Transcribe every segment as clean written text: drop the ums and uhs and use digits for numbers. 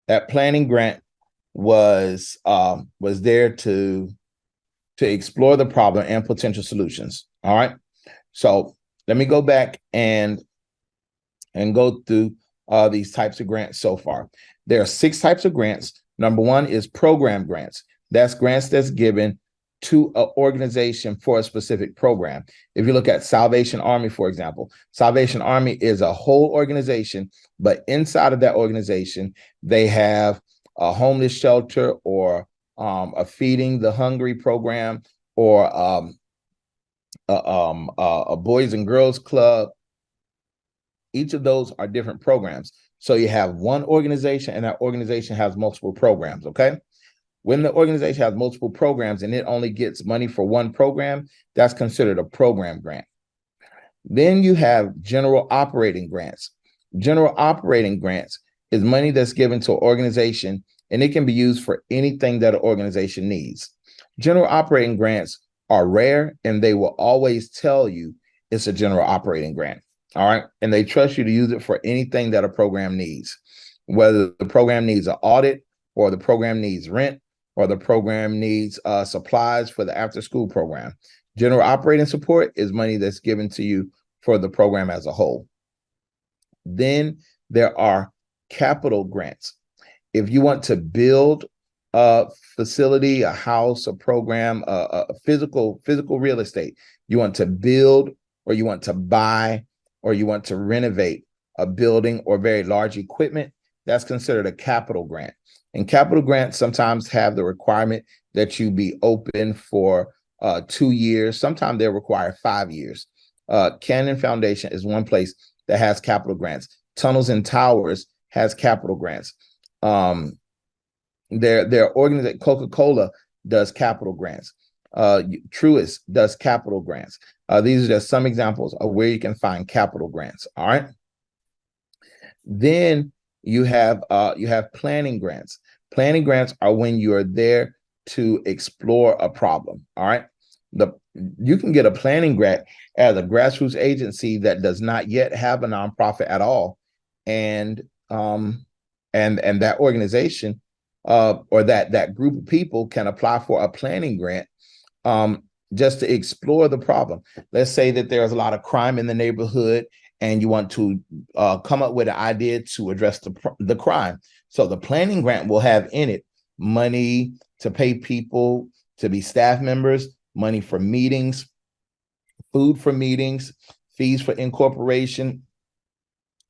That planning grant was there to explore the problem and potential solutions. All right. So let me go back and go through these types of grants so far. There are 6 types of grants. Number 1 is program grants. That's grants that's given to an organization for a specific program. If you look at Salvation Army, for example, Salvation Army is a whole organization, but inside of that organization, they have a homeless shelter or a feeding the hungry program or a boys and girls club. Each of those are different programs. So you have one organization and that organization has multiple programs, okay? When the organization has multiple programs and it only gets money for one program, that's considered a program grant. Then you have general operating grants. General operating grants is money that's given to an organization and it can be used for anything that an organization needs. General operating grants are rare and they will always tell you it's a general operating grant. All right. And they trust you to use it for anything that a program needs, whether the program needs an audit or the program needs rent or the program needs supplies for the after school program. General operating support is money that's given to you for the program as a whole. Then there are capital grants. If you want to build a facility, a house, a program, a physical real estate, you want to build or you want to buy or you want to renovate a building or very large equipment, that's considered a capital grant. And capital grants sometimes have the requirement that you be open for 2 years. Sometimes they require 5 years. Cannon Foundation is one place that has capital grants. Tunnels and Towers has capital grants. Their organization, Coca-Cola does capital grants. Truist does capital grants. These are just some examples of where you can find capital grants. All right. Then you have planning grants. Planning grants are when you are there to explore a problem. All right. You can get a planning grant as a grassroots agency that does not yet have a nonprofit at all, and that organization or that group of people can apply for a planning grant just to explore the problem. Let's say that there's a lot of crime in the neighborhood and you want to come up with an idea to address the crime. So the planning grant will have in it money to pay people to be staff members, money for meetings, food for meetings, fees for incorporation,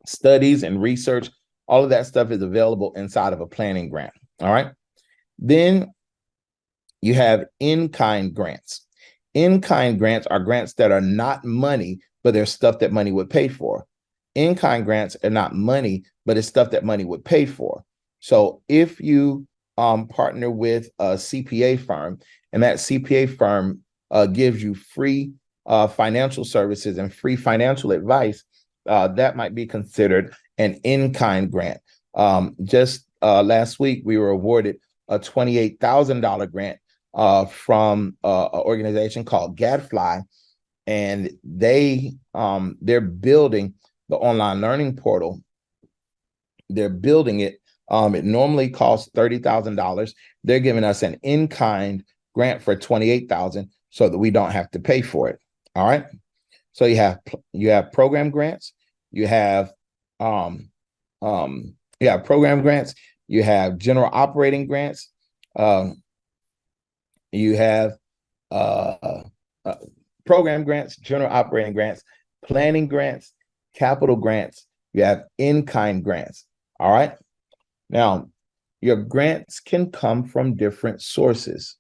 studies and research. All of that stuff is available inside of a planning grant. All right. Then you have in-kind grants. In-kind grants are grants that are not money, but they're stuff that money would pay for. In-kind grants are not money, but it's stuff that money would pay for. So if you partner with a CPA firm and that CPA firm gives you free financial services and free financial advice, that might be considered an in-kind grant. Just last week, we were awarded a $28,000 grant from an organization called Gadfly, and they're building the online learning portal. They're building it. It normally costs $30,000. They're giving us an in-kind grant for $28,000 so that we don't have to pay for it. All right. So you have program grants. You have program grants. You have general operating grants. You have program grants, general operating grants, planning grants, capital grants. You have in-kind grants. All right. Now, your grants can come from different sources.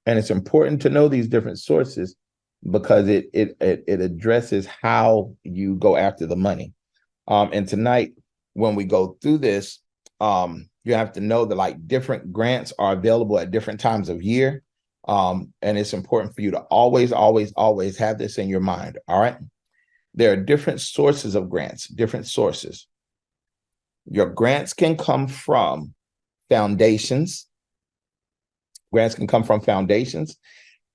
And it's important to know these different sources because it addresses how you go after the money. And tonight, when we go through this, you have to know that like different grants are available at different times of year. And it's important for you to always have this in your mind. All right. There are different sources of grants, different sources. Your grants can come from foundations. Grants can come from foundations,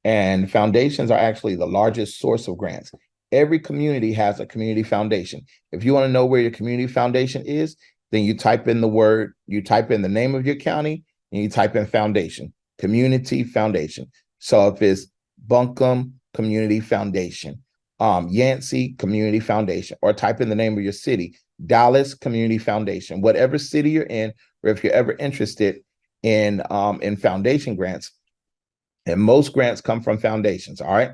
and foundations are actually the largest source of grants. Every community has a community foundation. If you want to know where your community foundation is, then you type in the name of your county, and you type in foundation, community foundation. So if it's Buncombe Community Foundation, Yancey Community Foundation, or type in the name of your city, Dallas Community Foundation, whatever city you're in, or if you're ever interested in foundation grants, and most grants come from foundations, all right?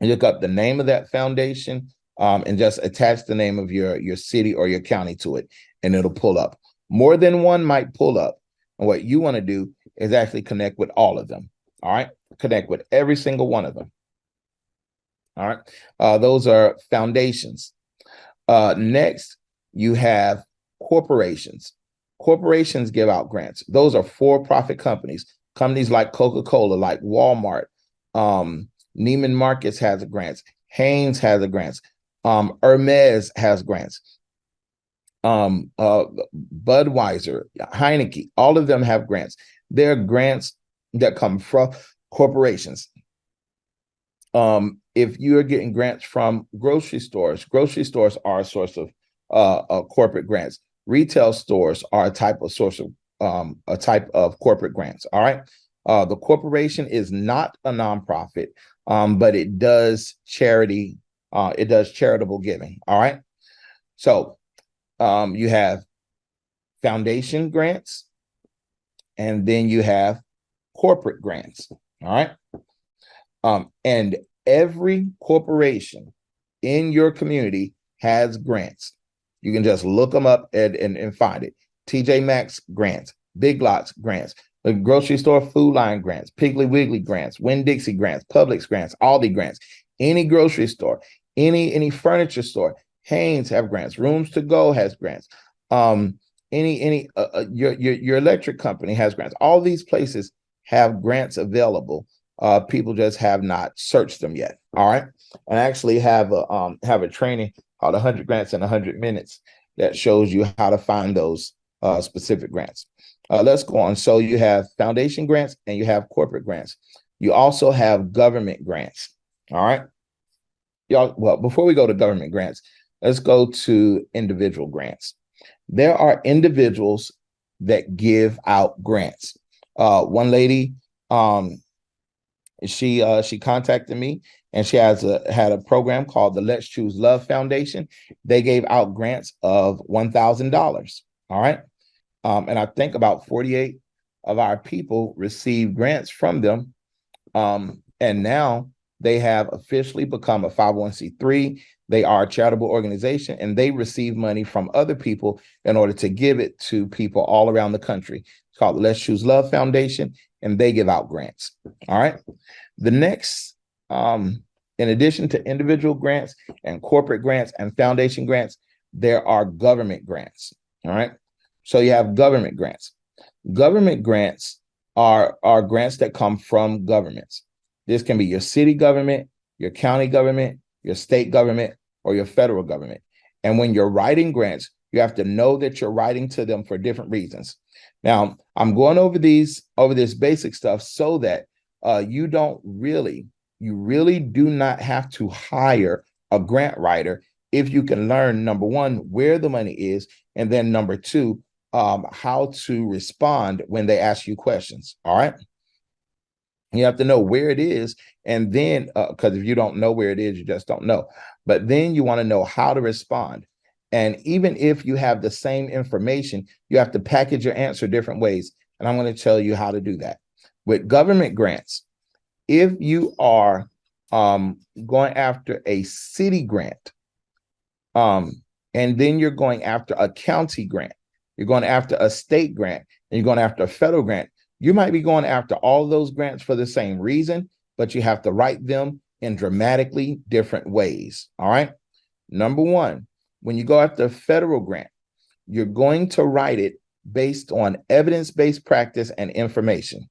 You look up the name of that foundation, and just attach the name of your city or your county to it, and it'll pull up. More than one might pull up. And what you want to do is actually connect with all of them. All right. Connect with every single one of them. All right. Those are foundations. Next, you have corporations. Corporations give out grants. Those are for-profit companies. Companies like Coca-Cola, like Walmart, Neiman Marcus has grants. Haynes has a grants. Hermes has grants. Budweiser, Heineke, all of them have grants. They're grants that come from corporations. If you're getting grants from grocery stores are a source of corporate grants. Retail stores are a type of corporate grants. All right. The corporation is not a nonprofit, but it does charity. It does charitable giving. All right. So you have foundation grants, and then you have corporate grants. All right. And every corporation in your community has grants. You can just look them up and find it. TJ Maxx grants, Big Lots grants, the grocery store food line grants, Piggly Wiggly grants, Winn-Dixie grants, Publix grants, Aldi grants, any grocery store, any furniture store, Haynes have grants, Rooms to Go has grants. Your electric company has grants. All these places have grants available. People just have not searched them yet. All right. And I actually have a training called 100 Grants in 100 Minutes that shows you how to find those specific grants. Let's go on. So you have foundation grants and you have corporate grants. You also have government grants. All right. Y'all, well, before we go to government grants, let's go to individual grants. There are individuals that give out grants. One lady, she contacted me, and she had a program called the Let's Choose Love Foundation. They gave out grants of $1,000. All right. And I think about 48 of our people received grants from them. And now they have officially become a 501c3. They are a charitable organization, and they receive money from other people in order to give it to people all around the country. It's called the Let's Choose Love Foundation, and they give out grants. All right. The next, in addition to individual grants and corporate grants and foundation grants, there are government grants. All right. So you have government grants. Government grants are grants that come from governments. This can be your city government, your county government, your state government, or your federal government. And when you're writing grants, you have to know that you're writing to them for different reasons. Now, I'm going over this basic stuff so that you really do not have to hire a grant writer if you can learn, number one, where the money is, and then number two, how to respond when they ask you questions. All right. You have to know where it is. And then, because if you don't know where it is, you just don't know. But then you want to know how to respond. And even if you have the same information, you have to package your answer different ways. And I'm going to tell you how to do that. With government grants, if you are going after a city grant, and then you're going after a county grant, you're going after a state grant, and you're going after a federal grant, you might be going after all those grants for the same reason, but you have to write them in dramatically different ways. All right. Number one, when you go after a federal grant, you're going to write it based on evidence-based practice and information.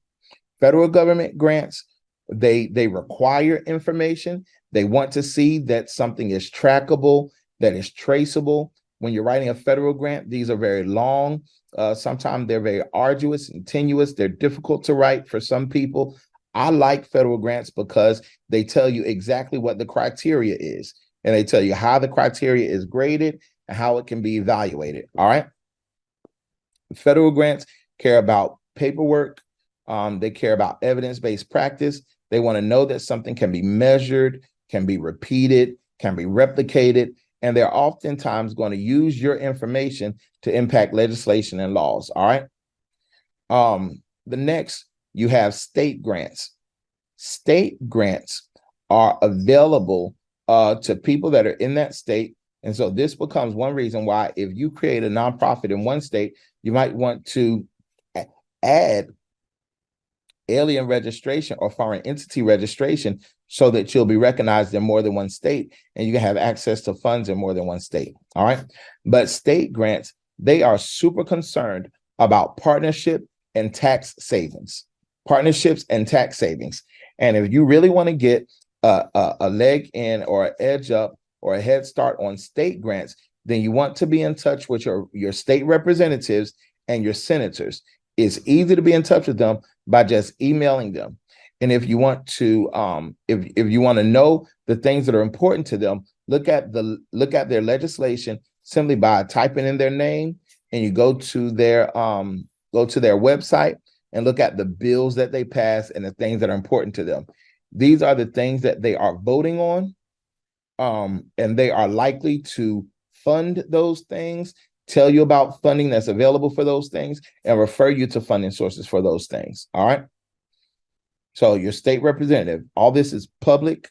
Federal government grants, they require information. They want to see that something is trackable, that is traceable. When you're writing a federal grant, these are very long. Sometimes they're very arduous and tenuous. They're difficult to write for some people. I like federal grants because they tell you exactly what the criteria is, and they tell you how the criteria is graded and how it can be evaluated. All right. Federal grants care about paperwork. They care about evidence-based practice. They want to know that something can be measured, can be repeated, can be replicated, and they're oftentimes going to use your information to impact legislation and laws. All right. The next, you have state grants. State grants are available to people that are in that state. And so this becomes one reason why, if you create a nonprofit in one state, you might want to add alien registration or foreign entity registration so that you'll be recognized in more than one state and you can have access to funds in more than one state. All right. But state grants, they are super concerned about partnership and tax savings, partnerships and tax savings. And if you really want to get a leg in or an edge up or a head start on state grants, then you want to be in touch with your state representatives and your senators. It's easy to be in touch with them by just emailing them. And if you want to, if you want to know the things that are important to them, look at their legislation simply by typing in their name, and you go to their website and look at the bills that they pass and the things that are important to them. These are the things that they are voting on, and they are likely to fund those things, tell you about funding that's available for those things, and refer you to funding sources for those things. All right. So your state representative, all this is public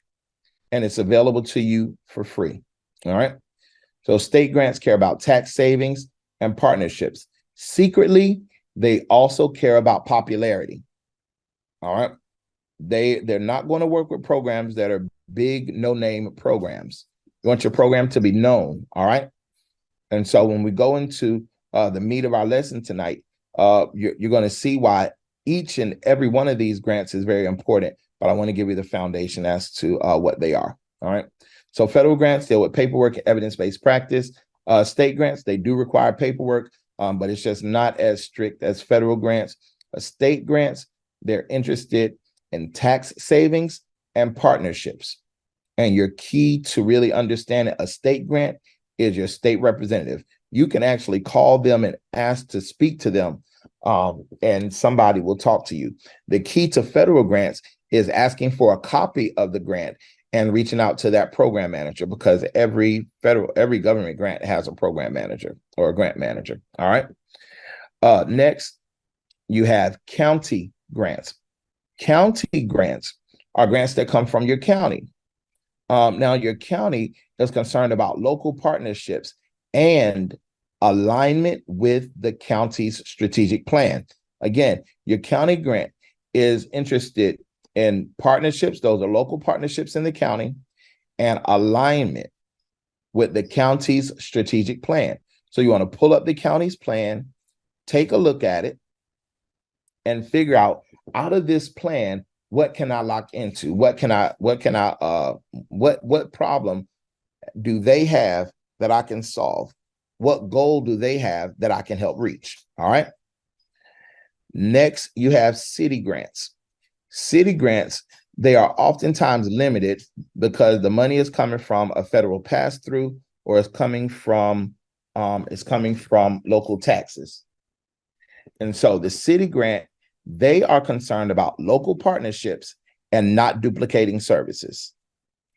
and it's available to you for free. All right. So state grants care about tax savings and partnerships. Secretly, they also care about popularity. All right. They're not going to work with programs that are big, no-name programs. You want your program to be known. All right. And so when we go into the meat of our lesson tonight, you're going to see why each and every one of these grants is very important, but I want to give you the foundation as to what they are. All right. So federal grants deal with paperwork and evidence-based practice. State grants, they do require paperwork, but it's just not as strict as federal grants. State grants, they're interested in tax savings and partnerships. And your key to really understanding a state grant is your state representative. You can actually call them and ask to speak to them, and somebody will talk to you. The key to federal grants is asking for a copy of the grant and reaching out to that program manager, because every government grant has a program manager or a grant manager. All right. Next, you have county grants. County grants are grants that come from your county. Now, your county is concerned about local partnerships and alignment with the county's strategic plan. Again, your county grant is interested in partnerships. Those are local partnerships in the county, and alignment with the county's strategic plan. So you want to pull up the county's plan, take a look at it, and figure out of this plan, what can I lock into? What problem do they have that I can solve? What goal do they have that I can help reach? All right. Next, you have city grants. City grants, they are oftentimes limited because the money is coming from a federal pass-through, or it's coming from local taxes. And so the city grant, they are concerned about local partnerships and not duplicating services.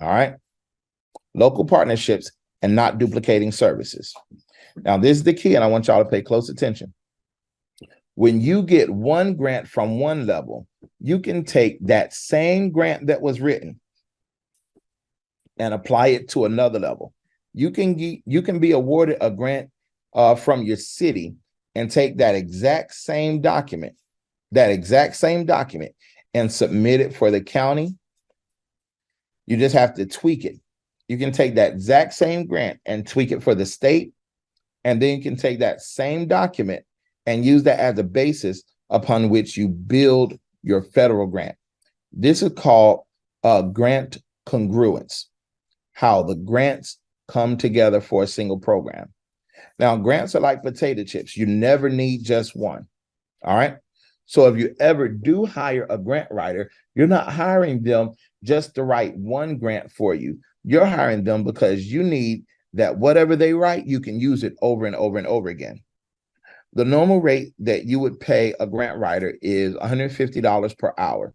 All right. Local partnerships and not duplicating services. Now, this is the key, and I want y'all to pay close attention. When you get one grant from one level, you can take that same grant that was written and apply it to another level. You can be awarded a grant from your city and take that exact same document, and submit it for the county. You just have to tweak it. You can take that exact same grant and tweak it for the state, and then you can take that same document and use that as a basis upon which you build your federal grant. This is called grant congruence, how the grants come together for a single program. Now, grants are like potato chips. You never need just one. All right. So if you ever do hire a grant writer, you're not hiring them just to write one grant for you. You're hiring them because you need that whatever they write, you can use it over and over and over again. The normal rate that you would pay a grant writer is $150 per hour.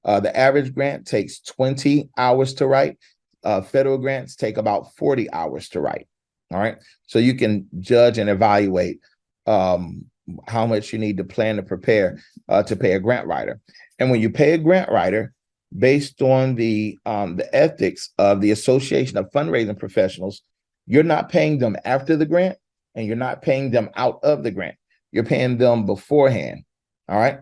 The average grant takes 20 hours to write. Federal grants take about 40 hours to write. All right. So you can judge and evaluate how much you need to plan to prepare to pay a grant writer. And when you pay a grant writer, based on the ethics of the Association of Fundraising Professionals, you're not paying them after the grant, and you're not paying them out of the grant. You're paying them beforehand. All right.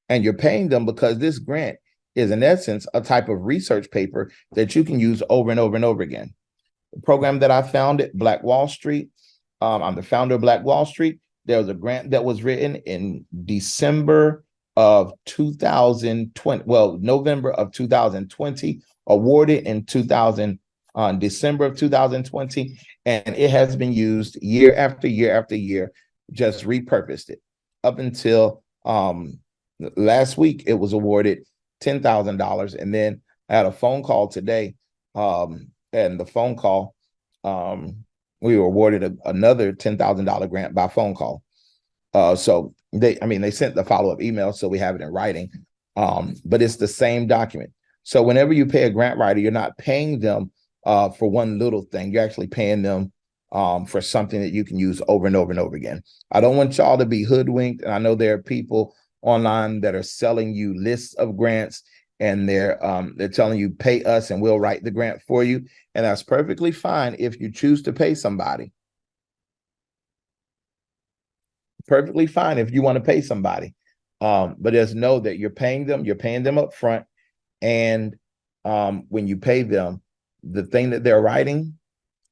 And you're paying them because this grant is, in essence, a type of research paper that you can use over and over and over again. The program that I founded, Black Wall Street, I'm the founder of Black Wall Street. There was a grant that was written in December of 2020, well, November of 2020, awarded in December of 2020, and it has been used year after year after year, just repurposed it. Up until last week, it was awarded $10,000. And then I had a phone call today, and the phone call, we were awarded another $10,000 grant by phone call. So they sent the follow-up email, so we have it in writing, but it's the same document. So whenever you pay a grant writer, you're not paying them for one little thing. You're actually paying them for something that you can use over and over and over again. I don't want y'all to be hoodwinked. And I know there are people online that are selling you lists of grants, and they're telling you pay us and we'll write the grant for you. And that's perfectly fine if you choose to pay somebody. Perfectly fine if you want to pay somebody. But just know that you're paying them up front. And when you pay them, the thing that they're writing,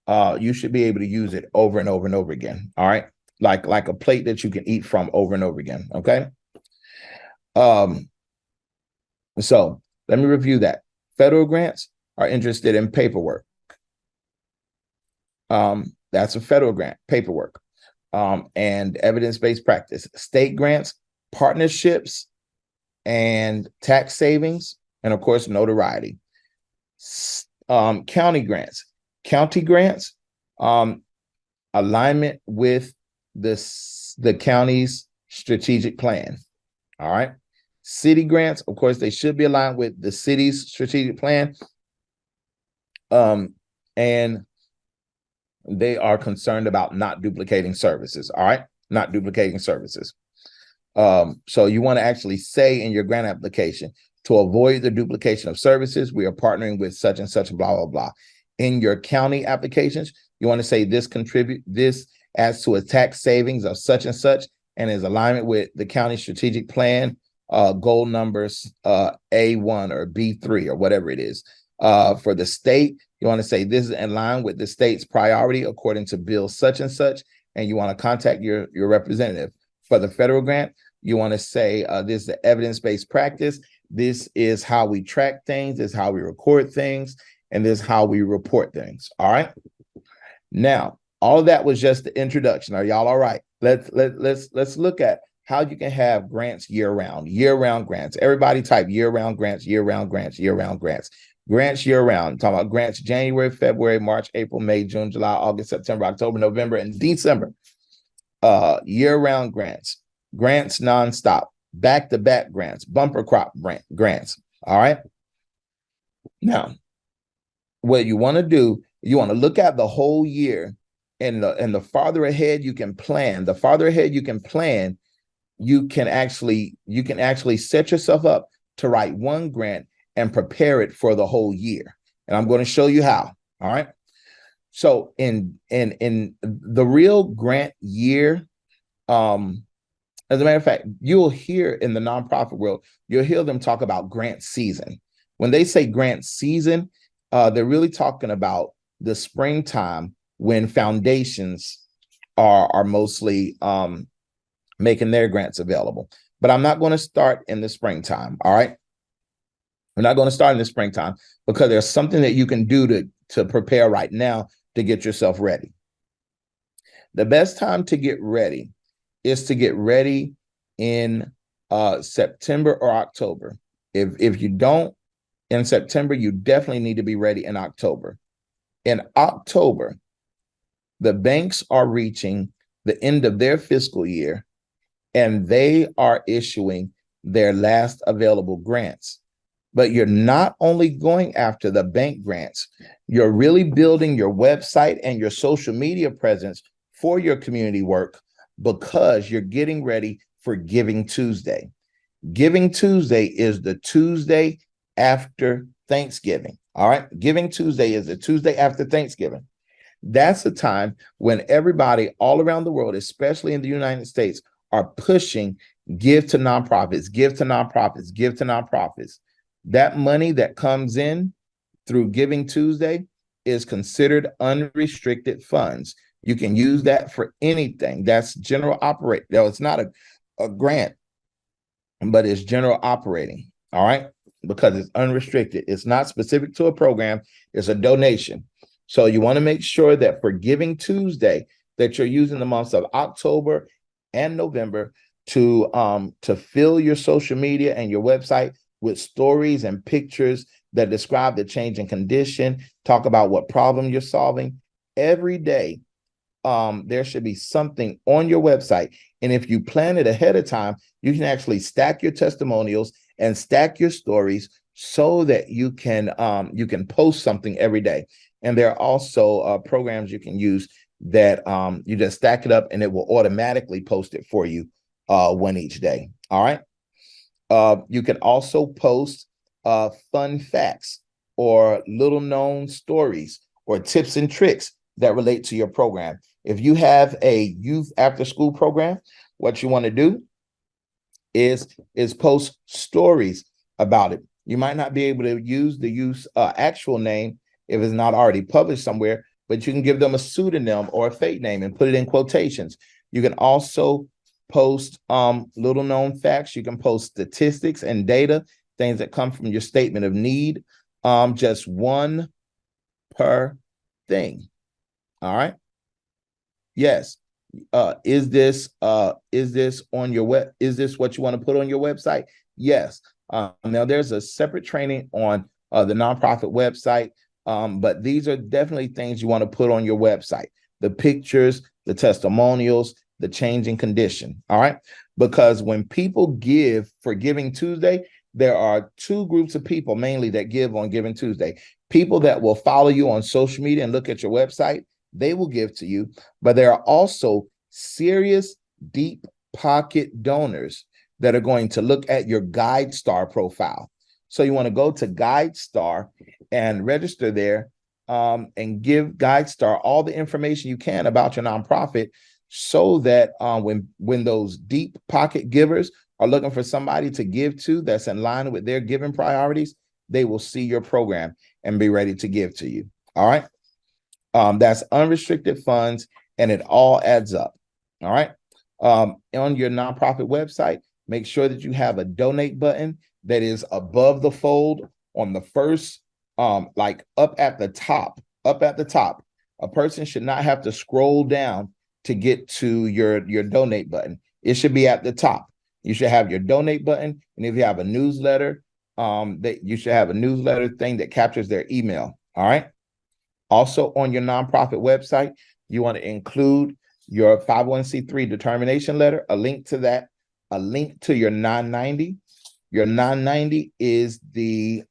you should be able to use it over and over and over again. All right. Like a plate that you can eat from over and over again. Okay. So let me review that. Federal grants are interested in paperwork. That's a federal grant, paperwork, and evidence-based practice. State grants, partnerships, and tax savings, and of course, notoriety. County grants, alignment with the county's strategic plan. All right. City grants, of course, they should be aligned with the city's strategic plan. And they are concerned about not duplicating services. All right. Not duplicating services. So you want to actually say in your grant application, to avoid the duplication of services, we are partnering with such and such, blah, blah, blah. In your county applications, you want to say this adds to a tax savings of such and such, and is alignment with the county strategic plan, goal numbers A1 or B3 or whatever it is. For the state, you want to say this is in line with the state's priority according to bill such and such, and you want to contact your representative. For the federal grant, you want to say this is the evidence-based practice. This is how we track things. This is how we record things, and this is how we report things. All right. Now, all of that was just the introduction. Are y'all all right? Let's look at how you can have grants year-round grants. Everybody type year-round grants, year-round grants, year-round grants. Grants year-round. I'm talking about grants January, February, March, April, May, June, July, August, September, October, November, and December. Year-round grants. Grants nonstop. Back-to-back grants. Bumper crop grants. All right. Now, what you want to do, you want to look at the whole year, and the farther ahead you can plan, you can actually set yourself up to write one grant and prepare it for the whole year. And I'm going to show you how. All right. So in the real grant year, as a matter of fact, you'll hear in the nonprofit world, you'll hear them talk about grant season. When they say grant season, they're really talking about the springtime when foundations are mostly making their grants available. But I'm not going to start in the springtime. All right. We're not going to start in the springtime because there's something that you can do to prepare right now to get yourself ready. The best time to get ready is to get ready in September or October. If you don't in September, you definitely need to be ready in October. In October, The banks are reaching the end of their fiscal year, and they are issuing their last available grants. But you're not only going after the bank grants, you're really building your website and your social media presence for your community work, because you're getting ready for Giving Tuesday. Giving Tuesday is the Tuesday after Thanksgiving. All right. Giving Tuesday is the Tuesday after Thanksgiving. That's the time when everybody all around the world, especially in the United States, are pushing give to nonprofits, give to nonprofits, give to nonprofits. That money that comes in through Giving Tuesday is considered unrestricted funds. You can use that for anything. That's general operate. No, it's not a grant, but it's general operating. All right. Because it's unrestricted. It's not specific to a program. It's a donation. So you want to make sure that for Giving Tuesday that you're using the months of October and November to fill your social media and your website with stories and pictures that describe the change in condition, talk about what problem you're solving. Every day, there should be something on your website. And if you plan it ahead of time, you can actually stack your testimonials and stack your stories so that you can post something every day. And there are also programs you can use that you just stack it up and it will automatically post it for you one each day. All right. You can also post fun facts or little known stories or tips and tricks that relate to your program. If you have a youth after school program, what you want to do is post stories about it. You might not be able to use the youth's actual name if it's not already published somewhere, but you can give them a pseudonym or a fake name and put it in quotations. You can also post little known facts. You can post statistics and data, things that come from your statement of need, just one per thing. All right. Yes. Is this on your web? Is this what you want to put on your website? Yes. Now there's a separate training on the nonprofit website, but these are definitely things you want to put on your website: the pictures, the testimonials, the changing condition. All right. Because when people give for Giving Tuesday, there are two groups of people mainly that give on Giving Tuesday. People that will follow you on social media and look at your website, they will give to you. But there are also serious, deep pocket donors that are going to look at your GuideStar profile. So you want to go to GuideStar and register there, and give GuideStar all the information you can about your nonprofit, so that when those deep pocket givers are looking for somebody to give to that's in line with their giving priorities, they will see your program and be ready to give to you. All right. That's unrestricted funds, and it all adds up. All right. On your nonprofit website, make sure that you have a donate button that is above the fold on the first, like up at the top. A person should not have to scroll down to get to your donate button. It should be at the top. You should have your donate button, and if you have a newsletter, that you should have a newsletter thing that captures their email. All right. Also, on your nonprofit website, you want to include your 501c3 determination letter, a link to that, a link to your 990. Your 990 is the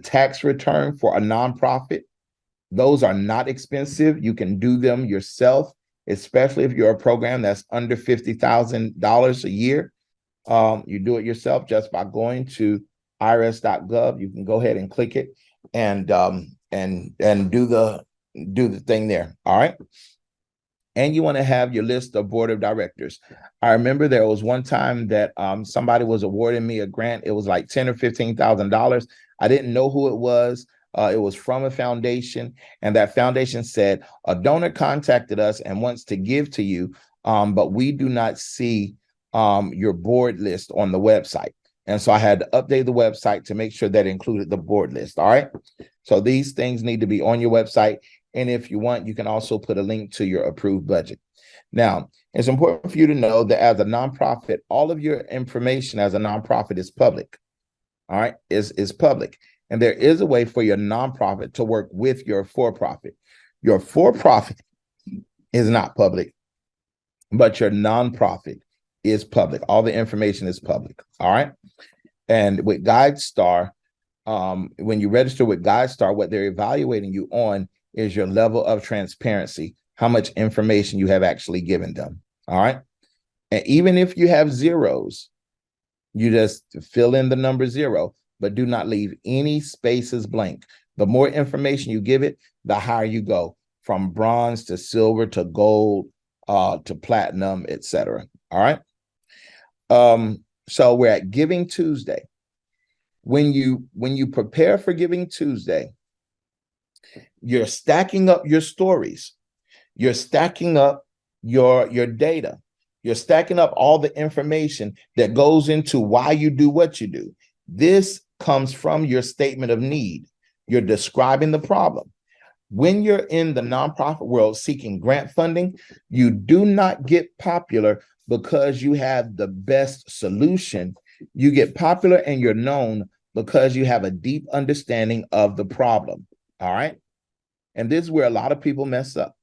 tax return for a nonprofit. Those are not expensive. You can do them yourself, especially if you're a program that's under $50,000 a year. You do it yourself just by going to irs.gov. You can go ahead and click it and do the thing there. All right. And you want to have your list of board of directors. I remember there was one time that somebody was awarding me a grant. It was like $10,000 or $15,000. I didn't know who it was. It was from a foundation, and that foundation said a donor contacted us and wants to give to you, but we do not see your board list on the website. And so I had to update the website to make sure that included the board list. All right. So these things need to be on your website. And if you want, you can also put a link to your approved budget. Now, it's important for you to know that as a nonprofit, all of your information as a nonprofit is public. All right, is public. And there is a way for your nonprofit to work with your for-profit. Your for-profit is not public, but your nonprofit is public. All the information is public. All right. And with GuideStar, when you register with GuideStar, what they're evaluating you on is your level of transparency, how much information you have actually given them. All right. And even if you have zeros, you just fill in the number 0, but do not leave any spaces blank. The more information you give it, the higher you go, from bronze to silver to gold to platinum, etc. All right. So we're at Giving Tuesday. When you prepare for Giving Tuesday, you're stacking up your stories. You're stacking up your data. You're stacking up all the information that goes into why you do what you do. This comes from your statement of need. You're describing the problem. When you're in the nonprofit world seeking grant funding, you do not get popular because you have the best solution. You get popular and you're known because you have a deep understanding of the problem. All right. And this is where a lot of people mess up.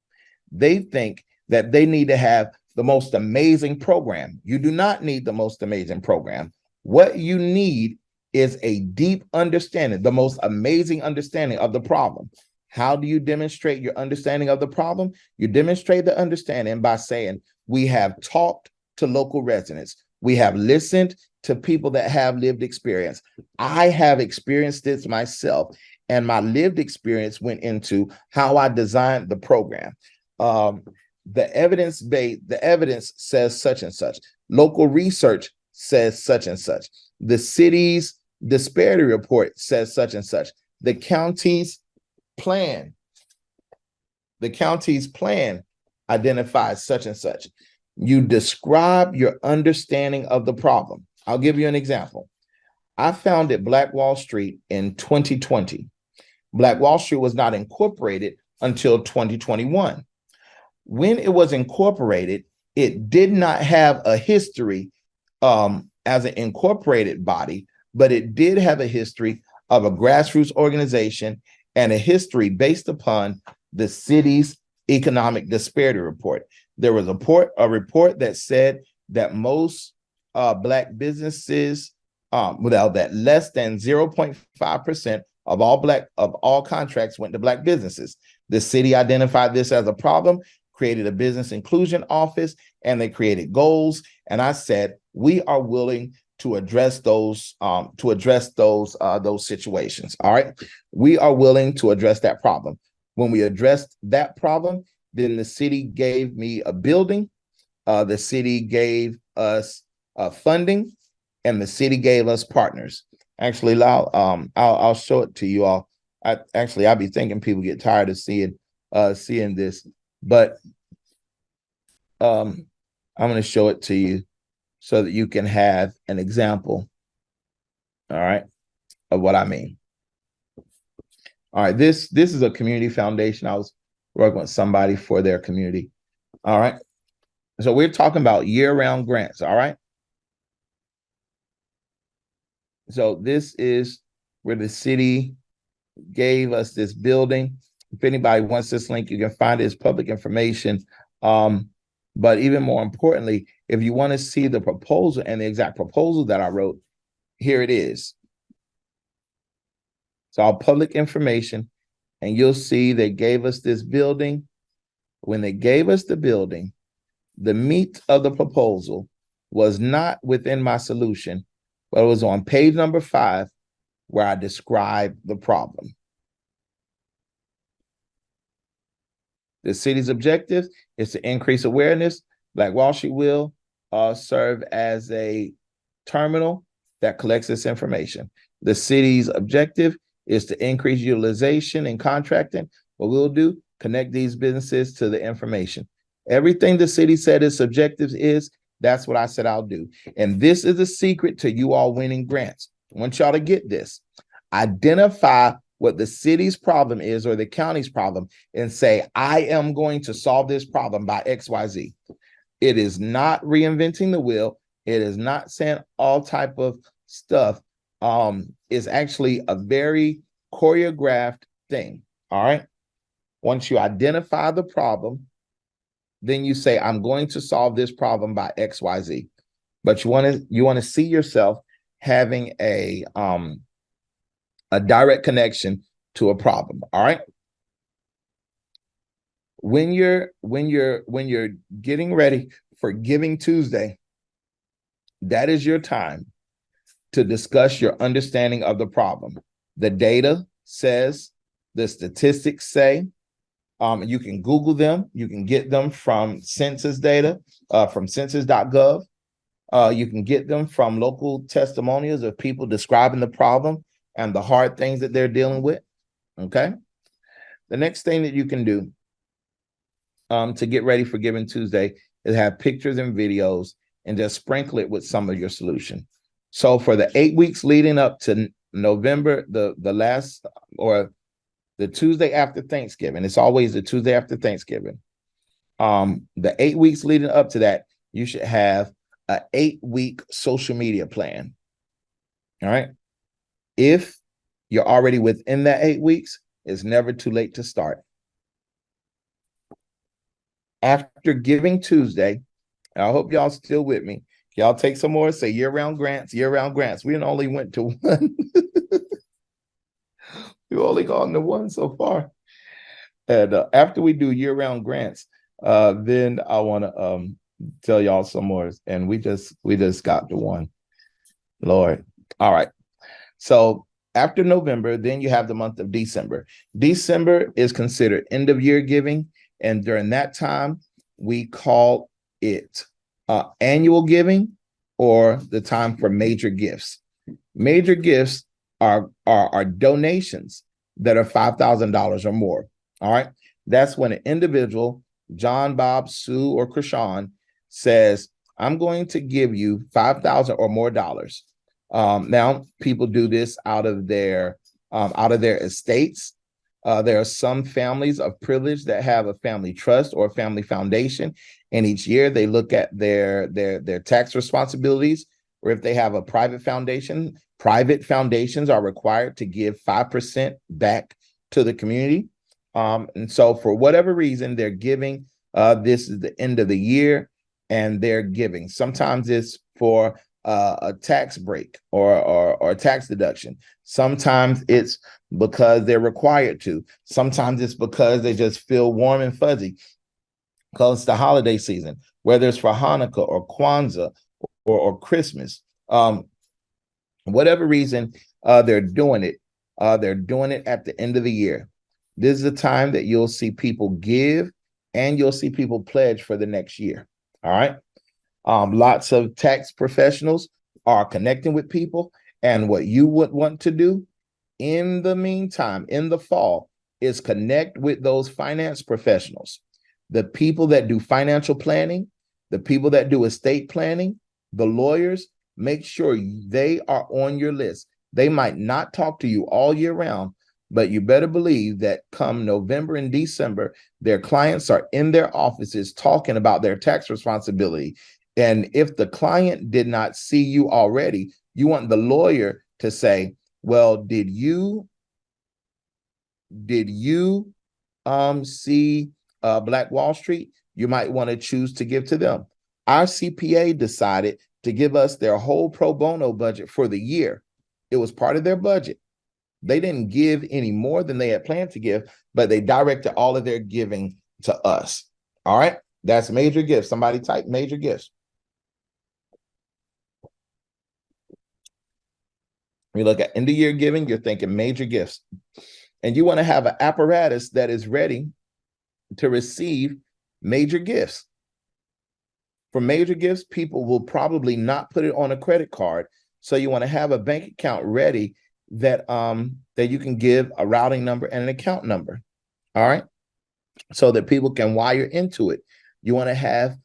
They think that they need to have the most amazing program. You do not need the most amazing program. What you need is a deep understanding, the most amazing understanding of the problem. How do you demonstrate your understanding of the problem? You demonstrate the understanding by saying, we have talked to local residents. We have listened to people that have lived experience. I have experienced this myself, and my lived experience went into how I designed the program. The evidence says such and such. Local research says such and such. The city's disparity report says such and such. The county's plan identifies such and such. You describe your understanding of the problem. I'll give you an example. I founded Black Wall Street in 2020. Black Wall Street was not incorporated until 2021. When it was incorporated, it did not have a history as an incorporated body, but it did have a history of a grassroots organization and a history based upon the city's economic disparity report. There was a report that said that most Black businesses, that less than 0.5% of all contracts went to Black businesses. The city identified this as a problem, created a business inclusion office, and they created goals. And I said, we are willing to address those situations. All right. We are willing to address that problem. When we addressed that problem, then the city gave me a building. The city gave us funding, and the city gave us partners. Actually, I'll show it to you all. I'll be thinking people get tired of seeing this, but I'm going to show it to you so that you can have an example, all right, of what I mean. All right, this is a community foundation. I was working with somebody for their community. All right. So we're talking about year-round grants, all right? So this is where the city gave us this building. If anybody wants this link, you can find it as public information. But even more importantly, if you want to see the proposal and the exact proposal that I wrote, here it is. It's all public information, and you'll see they gave us this building. When they gave us the building, the meat of the proposal was not within my solution, but it was on page number 5, where I described the problem. The city's objective is to increase awareness. Black Wall Street will serve as a terminal that collects this information. The city's objective is to increase utilization and contracting. What we'll do, connect these businesses to the information. Everything the city said its objectives is, that's what I said I'll do. And this is the secret to you all winning grants. I want y'all to get this. Identify what the city's problem is or the county's problem and say, I am going to solve this problem by XYZ. It is not reinventing the wheel. It is not saying all type of stuff. It's actually a very choreographed thing. All right. Once you identify the problem, then you say, I'm going to solve this problem by XYZ. But you want to see yourself having a direct connection to a problem. All right. When you're getting ready for Giving Tuesday, that is your time to discuss your understanding of the problem. The data says, the statistics say, you can Google them. You can get them from census data, from census.gov. You can get them from local testimonials of people describing the problem and the hard things that they're dealing with. Okay. The next thing that you can do to get ready for Giving Tuesday is have pictures and videos and just sprinkle it with some of your solution. So for the 8 weeks leading up to November, the last, or the Tuesday after Thanksgiving, it's always the Tuesday after Thanksgiving. The 8 weeks leading up to that, you should have an 8-week social media plan. All right. If you're already within that 8 weeks, it's never too late to start. After Giving Tuesday, I hope y'all still with me. Y'all take some more, say year-round grants, year-round grants. We only went to one. We've only gone to one so far. And after we do year-round grants, then I want to tell y'all some more. And we just got to one. Lord. All right. So after November, then you have the month of December. December is considered end of year giving. And during that time, we call it annual giving, or the time for major gifts. Major gifts are donations that are $5,000 or more. All right. That's when an individual, John, Bob, Sue, or Krishan, says, I'm going to give you $5,000 or more dollars. Now, people do this out of their estates. There are some families of privilege that have a family trust or a family foundation, and each year they look at their tax responsibilities. Or if they have a private foundation, private foundations are required to give 5% back to the community. And so for whatever reason, they're giving. This is the end of the year, and they're giving. Sometimes it's for a tax break or a tax deduction. Sometimes it's because they're required to. Sometimes it's because they just feel warm and fuzzy because it's the holiday season, whether it's for Hanukkah or Kwanzaa or Christmas. Whatever reason they're doing it at the end of the year. This is the time that you'll see people give and you'll see people pledge for the next year. All right. Lots of tax professionals are connecting with people, and what you would want to do in the meantime, in the fall, is connect with those finance professionals, the people that do financial planning, the people that do estate planning, the lawyers. Make sure they are on your list. They might not talk to you all year round, but you better believe that come November and December, their clients are in their offices talking about their tax responsibility. And if the client did not see you already, you want the lawyer to say, well, did you see Black Wall Street? You might want to choose to give to them. Our CPA decided to give us their whole pro bono budget for the year. It was part of their budget. They didn't give any more than they had planned to give, but they directed all of their giving to us. All right. That's major gifts. Somebody type major gifts. When you look at end of year giving, you're thinking major gifts. And you want to have an apparatus that is ready to receive major gifts. For major gifts, people will probably not put it on a credit card. So you want to have a bank account ready that you can give a routing number and an account number. All right. So that people can wire into it. You want to have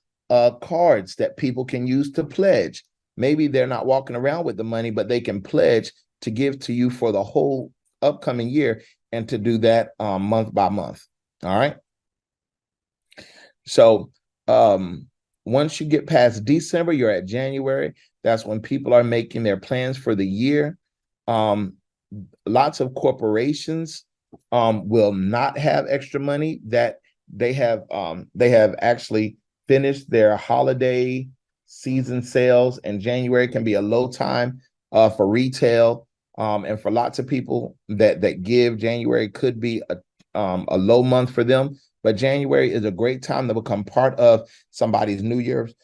cards that people can use to pledge. Maybe they're not walking around with the money, but they can pledge to give to you for the whole upcoming year, and to do that month by month. All right. So once you get past December, you're at January. That's when people are making their plans for the year. Lots of corporations will not have extra money that they have actually finished their holiday season sales, and January can be a low time for retail. And for lots of people that give, January could be a low month for them. But January is a great time to become part of somebody's New Year's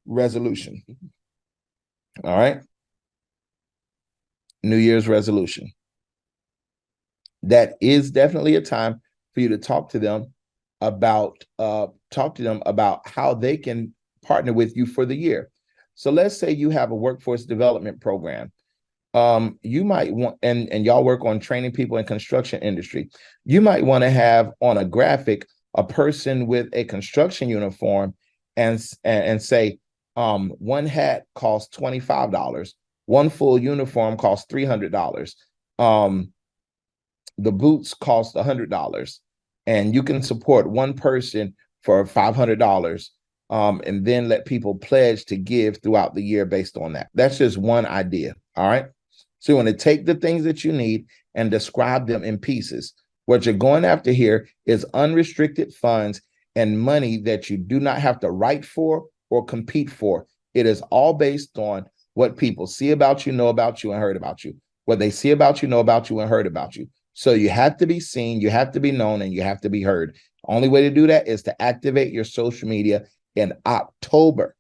resolution. All right. New Year's resolution. That is definitely a time for you to talk to them about how they can partner with you for the year. So let's say you have a workforce development program. You might want, and y'all work on training people in construction industry. You might want to have on a graphic a person with a construction uniform and say, one hat costs $25, one full uniform costs $300. The boots cost $100, and you can support one person for $500, and then let people pledge to give throughout the year based on that. That's just one idea. All right. So you want to take the things that you need and describe them in pieces. What you're going after here is unrestricted funds and money that you do not have to write for or compete for. It is all based on what people see about you, know about you, and heard about you. What they see about you, know about you, and heard about you. So you have to be seen, you have to be known, and you have to be heard. Only way to do that is to activate your social media in October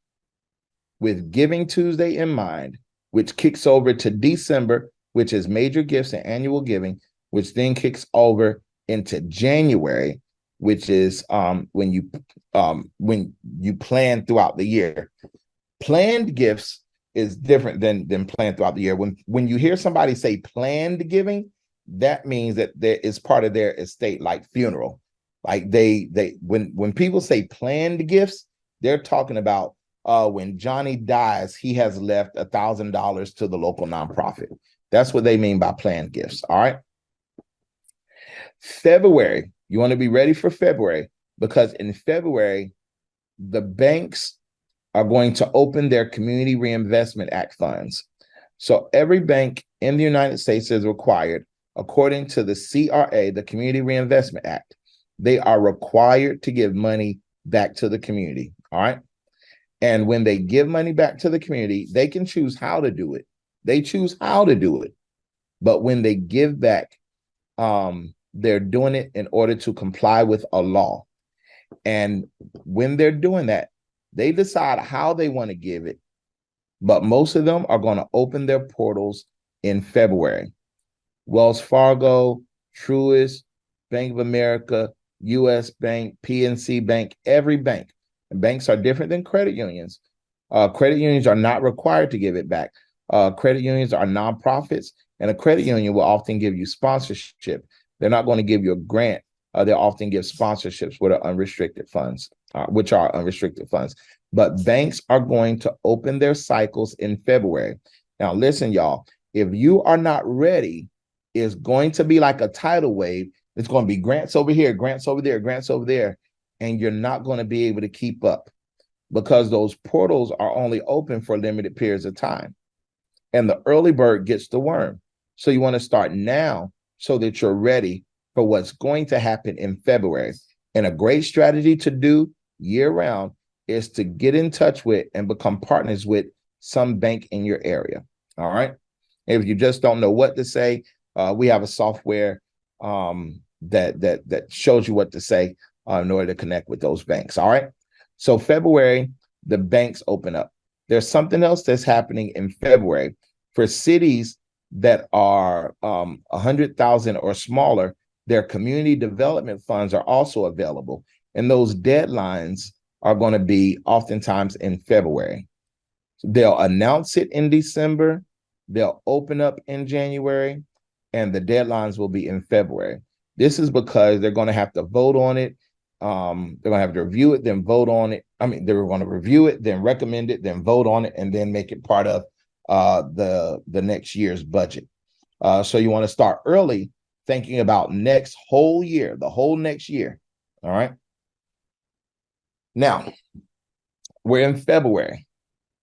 with Giving Tuesday in mind, which kicks over to December, which is major gifts and annual giving, which then kicks over into January, which is when you plan throughout the year. Planned gifts is different than planned throughout the year. When you hear somebody say planned giving, that means that there is part of their estate, like funeral. Like when people say planned gifts, they're talking about when Johnny dies, he has left $1,000 to the local nonprofit. That's what they mean by planned gifts. All right. February, you want to be ready for February, because in February, the banks are going to open their Community Reinvestment Act funds. So every bank in the United States is required, according to the CRA, the Community Reinvestment Act, they are required to give money back to the community. All right. And when they give money back to the community, they can choose how to do it. They choose how to do it. But when they give back, they're doing it in order to comply with a law. And when they're doing that, they decide how they want to give it. But most of them are going to open their portals in February. Wells Fargo, Truist, Bank of America, US Bank, PNC Bank, every bank. And banks are different than credit unions. Credit unions are not required to give it back. Credit unions are nonprofits, and a credit union will often give you sponsorship. They're not going to give you a grant. They'll often give sponsorships with unrestricted funds, which are unrestricted funds. But banks are going to open their cycles in February. Now, listen, y'all, if you are not ready, it's going to be like a tidal wave. It's going to be grants over here, grants over there, grants over there. And you're not going to be able to keep up, because those portals are only open for limited periods of time. And the early bird gets the worm. So you want to start now so that you're ready for what's going to happen in February. And a great strategy to do year round is to get in touch with and become partners with some bank in your area. All right. If you just don't know what to say, we have a software that shows you what to say in order to connect with those banks. All right. So February, the banks open up. There's something else that's happening in February for cities that are 100,000 or smaller. Their community development funds are also available, and those deadlines are going to be oftentimes in February. They'll announce it in December, they'll open up in January, and the deadlines will be in February. This is because they're going to have to vote on it. They're going to have to review it, then vote on it. I mean, they're going to review it, then recommend it, then vote on it, and then make it part of the next year's budget. So you want to start early, thinking about next whole year, the whole next year. All right. Now, we're in February.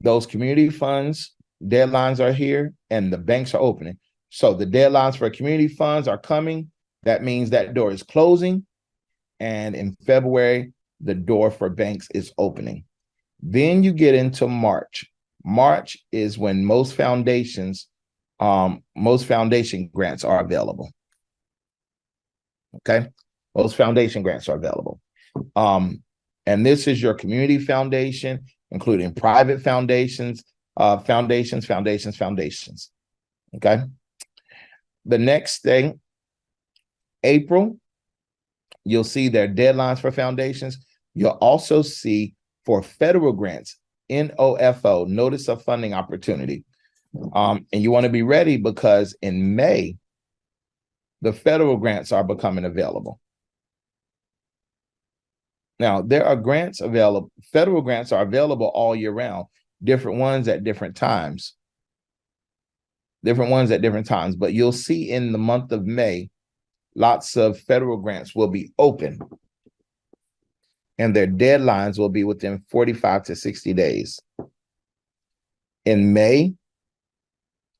Those community funds deadlines are here, and the banks are opening. So the deadlines for community funds are coming. That means that door is closing. And in February, the door for banks is opening. Then you get into March. March is when most foundation grants are available. Okay, most foundation grants are available. And this is your community foundation, including private foundations, foundations. Okay. The next thing, April, you'll see their deadlines for foundations. You'll also see for federal grants, NOFO, Notice of Funding Opportunity. And you want to be ready because in May, the federal grants are becoming available. Now, there are grants available. Federal grants are available all year round, different ones at different times. But you'll see in the month of May, lots of federal grants will be open. And their deadlines will be within 45 to 60 days. In May,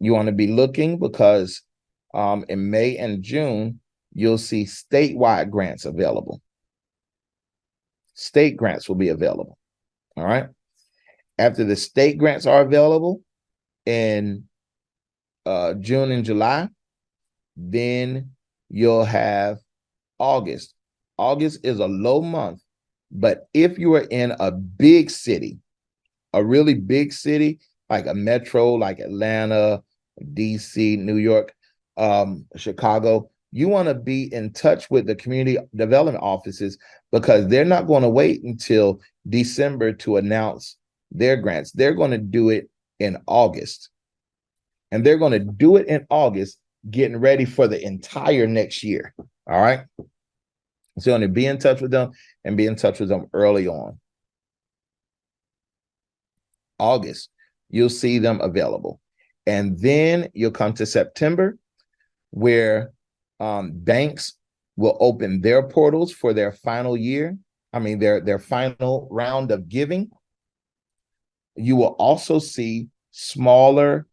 you want to be looking because in May and June, you'll see statewide grants available. State grants will be available. All right. After the state grants are available in June and July, then you'll have August. August is a low month, but if you are in a big city, a really big city, like a metro, like Atlanta, DC, New York, Chicago, you want to be in touch with the community development offices because they're not going to wait until December to announce their grants. They're going to do it in August. And they're going to do it in August, getting ready for the entire next year. All right. So you want to be in touch with them and be in touch with them early on. August, you'll see them available. And then you'll come to September, where banks will open their portals for their final year. I mean, their final round of giving. You will also see smaller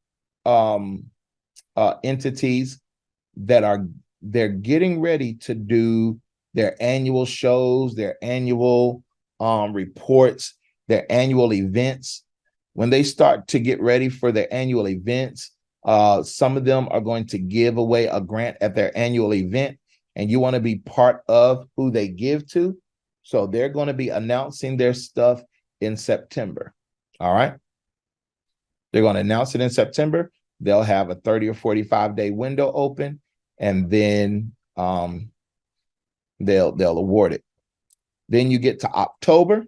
entities that they're getting ready to do their annual shows, their annual reports, their annual events. When they start to get ready for their annual events, some of them are going to give away a grant at their annual event, and you want to be part of who they give to. So they're going to be announcing their stuff in September. All right. They're going to announce it in September. They'll have a 30 or 45-day window open, and then they'll award it. Then you get to October.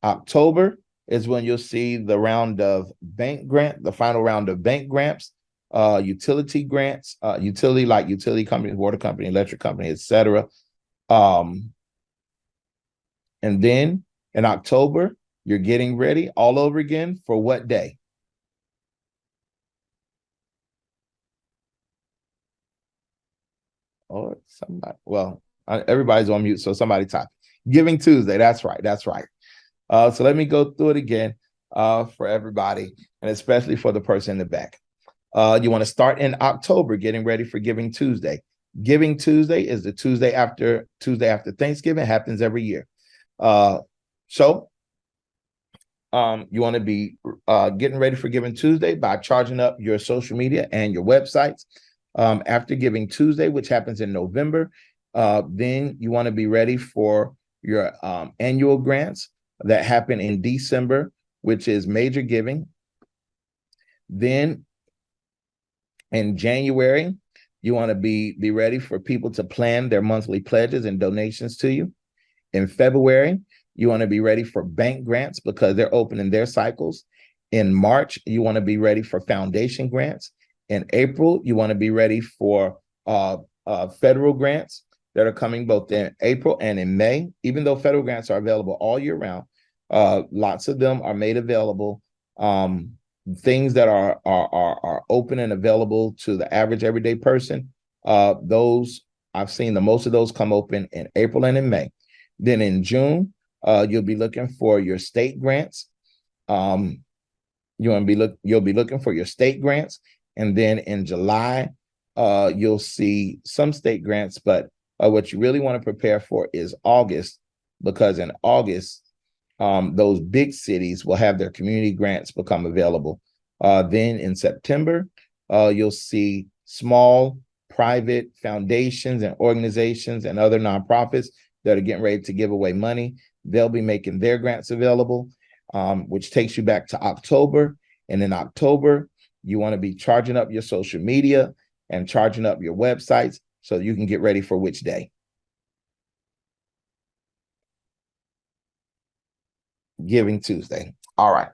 October is when you'll see the round of bank grant, the final round of bank grants, utility grants, utility companies, water company, electric company, etc. And then in October, you're getting ready all over again for what day? Or somebody, well, everybody's on mute, so somebody type. Giving Tuesday, that's right. So let me go through it again for everybody, and especially for the person in the back. You want to start in October, getting ready for Giving Tuesday. Giving Tuesday is the Tuesday after Thanksgiving. It happens every year. So you want to be getting ready for Giving Tuesday by charging up your social media and your websites. After Giving Tuesday, which happens in November, then you want to be ready for your annual grants that happen in December, which is major giving. Then in January, you want to be ready for people to plan their monthly pledges and donations to you. In February, you want to be ready for bank grants because they're opening their cycles. In March, you want to be ready for foundation grants. In April, you want to be ready for federal grants that are coming both in April and in May. Even though federal grants are available all year round, lots of them are made available. Things that are open and available to the average everyday person, those I've seen most of those come open in April and in May. Then in June, you'll be looking for your state grants. You'll be looking for your state grants. And then in July, you'll see some state grants, but What you really want to prepare for is August, because in August, those big cities will have their community grants become available. Then in September, you'll see small private foundations and organizations and other nonprofits that are getting ready to give away money. They'll be making their grants available, which takes you back to October. And in October, you want to be charging up your social media and charging up your websites so you can get ready for which day? Giving Tuesday. All right.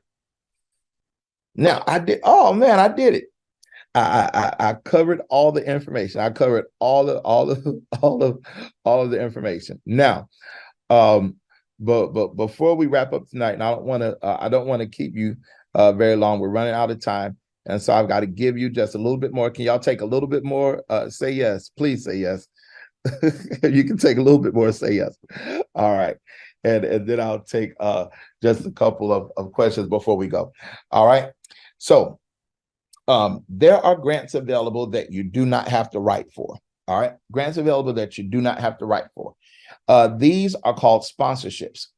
Now I did. Oh man, I did it. I covered all the information. I covered all of the information. Now, but before we wrap up tonight, and I don't want to keep you very long. We're running out of time, and so I've got to give you just a little bit more. Can y'all take a little bit more? Say yes, please say yes. You can take a little bit more. Say yes. All right, and then I'll take just a couple of questions before we go. All right, so. There are grants available that you do not have to write for. All right. Grants available that you do not have to write for. These are called sponsorships.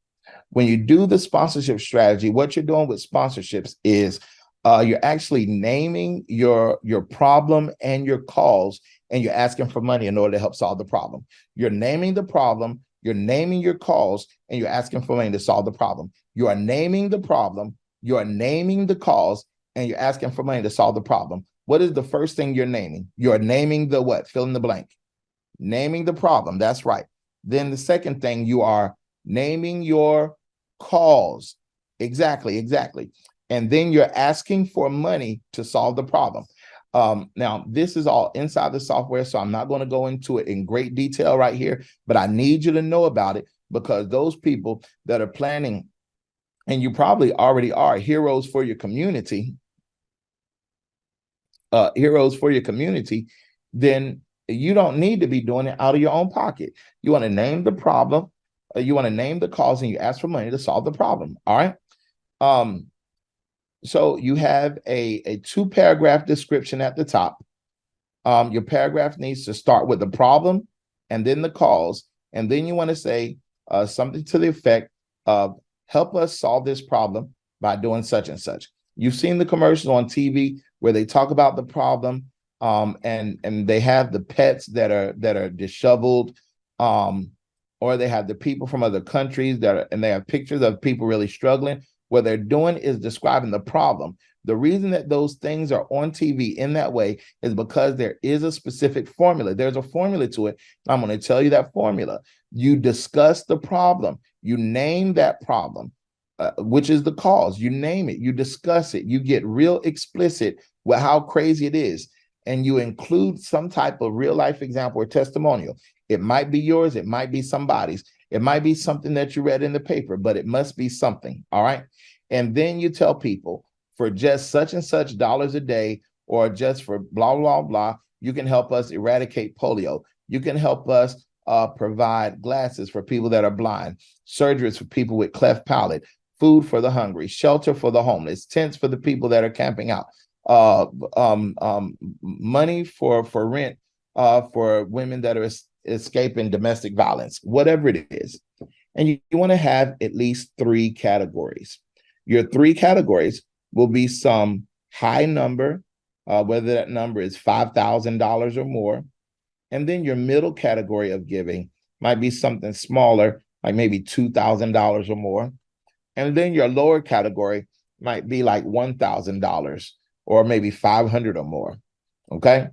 When you do the sponsorship strategy, what you're doing with sponsorships is you're actually naming your problem and your cause, and you're asking for money in order to help solve the problem. You're naming the problem, you're naming your cause, and you're asking for money to solve the problem. You are naming the problem, you are naming the cause, and you're asking for money to solve the problem. What is the first thing you're naming? You're naming the what? Fill in the blank. Naming the problem. That's right. Then the second thing, you are naming your cause. Exactly. And then you're asking for money to solve the problem. Now, this is all inside the software, so I'm not going to go into it in great detail right here, but I need you to know about it, because those people that are planning, and you probably already are heroes for your community, then you don't need to be doing it out of your own pocket. You want to name the problem, you want to name the cause, and you ask for money to solve the problem. All right. So you have a 2-paragraph description at the top. Your paragraph needs to start with the problem and then the cause, and then you want to say something to the effect of, help us solve this problem by doing such and such. You've seen the commercials on TV where they talk about the problem, and they have the pets that are disheveled, or they have the people from other countries and they have pictures of people really struggling. What they're doing is describing the problem. The reason that those things are on TV in that way is because there is a specific formula. There's a formula to it. I'm going to tell you that formula. You discuss the problem. You name that problem, which is the cause. You name it. You discuss it. You get real explicit with how crazy it is. And you include some type of real life example or testimonial. It might be yours. It might be somebody's. It might be something that you read in the paper, but it must be something. All right. And then you tell people, for just such and such dollars a day, or just for blah, blah, blah, you can help us eradicate polio. You can help us provide glasses for people that are blind, surgeries for people with cleft palate, food for the hungry, shelter for the homeless, tents for the people that are camping out, money for rent for women that are escaping domestic violence, whatever it is. And you want to have at least 3 categories. Your 3 categories will be some high number, whether that number is $5,000 or more. And then your middle category of giving might be something smaller, like maybe $2,000 or more. And then your lower category might be like $1,000 or maybe $500 or more. Okay.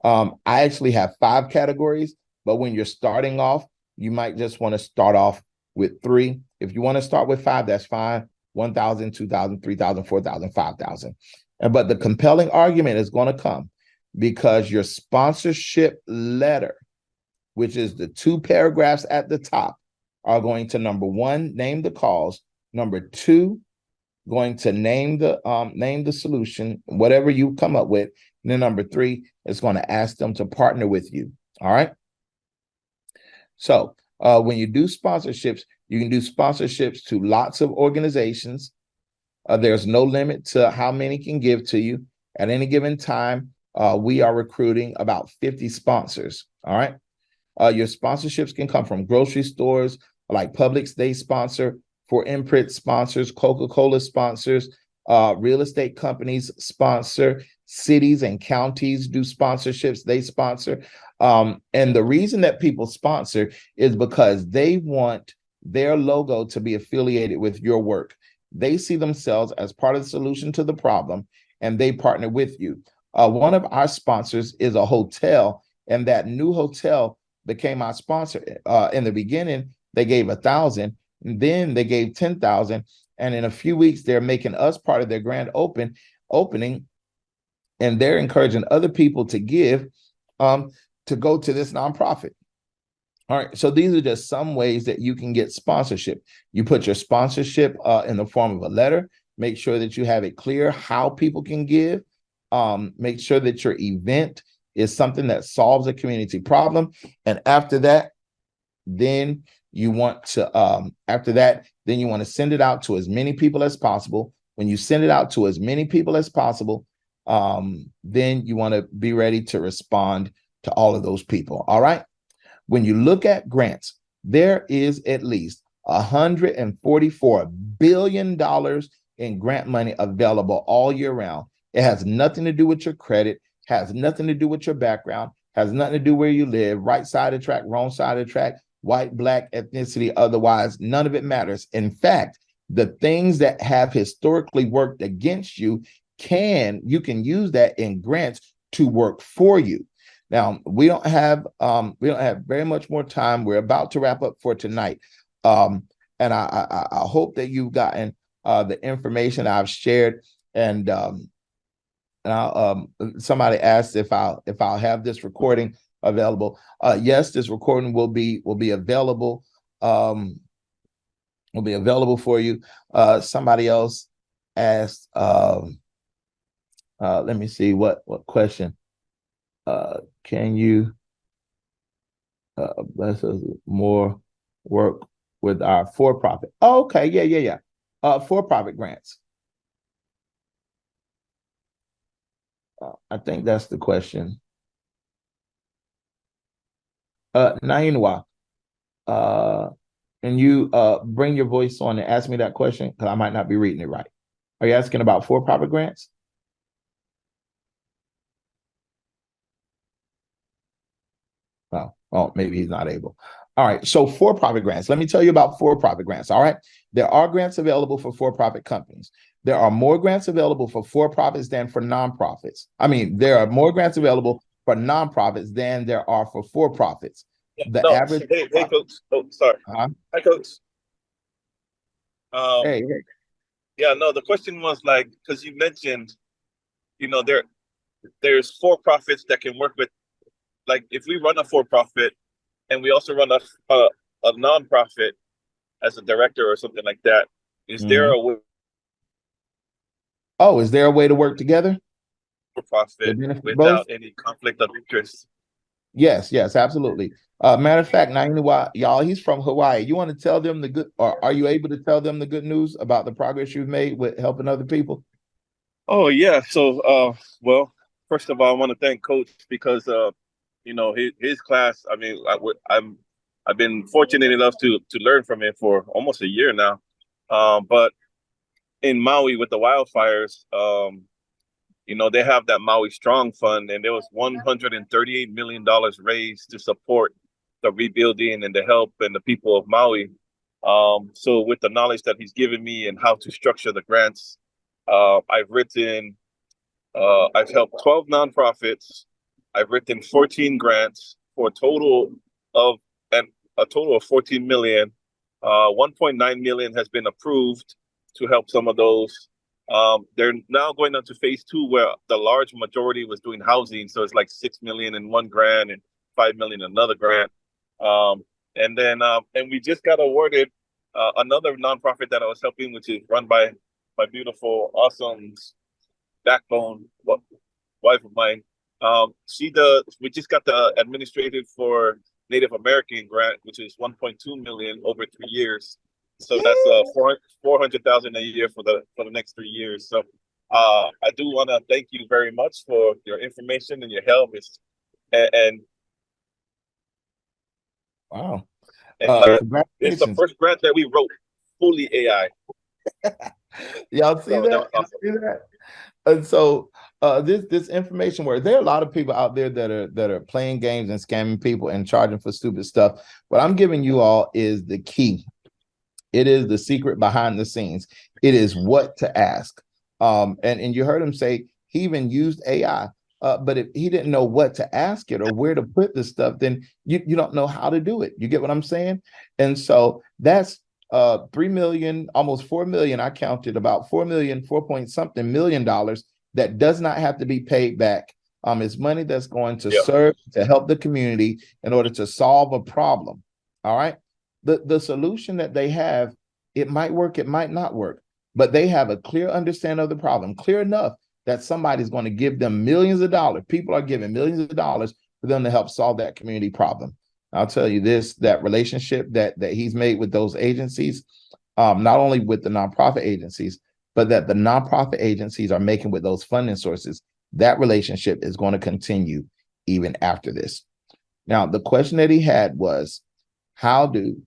I actually have 5 categories, but when you're starting off, you might just want to start off with 3. If you want to start with 5, that's fine. 1,000, 2,000, 3,000, 4,000, 5,000. But the compelling argument is going to come because your sponsorship letter, which is the 2 paragraphs at the top, are going to, number 1, name the cause. Number 2, going to name the solution, whatever you come up with. And then number 3 is going to ask them to partner with you. All right. So when you do sponsorships, you can do sponsorships to lots of organizations. There's no limit to how many can give to you. At any given time, we are recruiting about 50 sponsors. All right. Your sponsorships can come from grocery stores like Publix, they sponsor. For Imprint sponsors, Coca-Cola sponsors, real estate companies sponsor, cities and counties do sponsorships, they sponsor. And the reason that people sponsor is because they want their logo to be affiliated with your work. They see themselves as part of the solution to the problem, and they partner with you. One of our sponsors is a hotel, and that new hotel became our sponsor. In the beginning, they gave 1,000, and then they gave 10,000, and in a few weeks, they're making us part of their grand opening, and they're encouraging other people to give to go to this nonprofit. All right, so these are just some ways that you can get sponsorship. You put your sponsorship in the form of a letter. Make sure that you have it clear how people can give. Make sure that your event is something that solves a community problem. And after that, then you want to then you want to send it out to as many people as possible. When you send it out to as many people as possible, then you want to be ready to respond to all of those people. All right. When you look at grants, there is at least $144 billion in grant money available all year round. It has nothing to do with your credit, has nothing to do with your background, has nothing to do where you live, right side of the track, wrong side of the track, white, black, ethnicity, otherwise, none of it matters. In fact, the things that have historically worked against you, you can use that in grants to work for you. Now, we don't have very much more time. We're about to wrap up for tonight. And I hope that you've gotten the information I've shared. And somebody asked if I'll have this recording available. Yes, this recording will be available. Will be available for you. Somebody else asked, let me see what question. Can you bless us with more work with our for-profit? Oh, okay, yeah. For-profit grants. I think that's the question. Nainwa, can you bring your voice on and ask me that question? Because I might not be reading it right. Are you asking about for-profit grants? Oh, maybe he's not able. All right. So for-profit grants. Let me tell you about for-profit grants. All right. There are grants available for for-profit companies. There are more grants available for for-profits than for nonprofits. I mean, there are more grants available for nonprofits than there are for for-profits. The average. Hey, Coach. Oh, sorry. Hi, Coach. Hey. Yeah, no, the question was like, because you mentioned, there's for-profits that can work with, like, if we run a for-profit and we also run a nonprofit as a director or something like that, is there a way? Oh, is there a way to work together? For-profit without any conflict of interest? Yes, absolutely. Matter of fact, Nainiwa, y'all, he's from Hawaii. You want to tell them the good, or are you able to tell them the good news about the progress you've made with helping other people? Oh yeah. So, well, first of all, I want to thank Coach because, his class. I mean, I've been fortunate enough to learn from him for almost a year now. But in Maui with the wildfires, they have that Maui Strong Fund, and there was $138 million raised to support the rebuilding and the help and the people of Maui. So with the knowledge that he's given me and how to structure the grants, I've helped 12 nonprofits. I've written 14 grants for of a total of 14 million. 1.9 million has been approved to help some of those. They're now going on to phase 2, where the large majority was doing housing. So it's like 6 million in one grant and 5 million in another grant. And we just got awarded another nonprofit that I was helping, which is run by my beautiful, awesome backbone wife of mine. We just got the administrative for Native American grant, which is 1.2 million over 3 years. So that's 400,000 a year for the next 3 years. So I do want to thank you very much for your information and your help. And Wow. And it's the Congratulations. first grant that we wrote fully AI. Y'all see So that that? was awesome. See that? And so this information where there are a lot of people out there that are playing games and scamming people and charging for stupid stuff. What I'm giving you all is the key. It is the secret behind the scenes. It is what to ask. And you heard him say he even used AI. But if he didn't know what to ask it or where to put the stuff, then you don't know how to do it. You get what I'm saying? And so that's 3 million, almost 4 million. I counted about 4 million, 4 point something million dollars that does not have to be paid back. It's money that's going to Yeah. serve to help the community in order to solve a problem. All right. The solution that they have, it might work, it might not work, but they have a clear understanding of the problem, clear enough that somebody's going to give them millions of dollars. People are giving millions of dollars for them to help solve that community problem. I'll tell you this, that relationship that he's made with those agencies, not only with the nonprofit agencies, but that the nonprofit agencies are making with those funding sources, that relationship is going to continue even after this. Now, the question that he had was, how do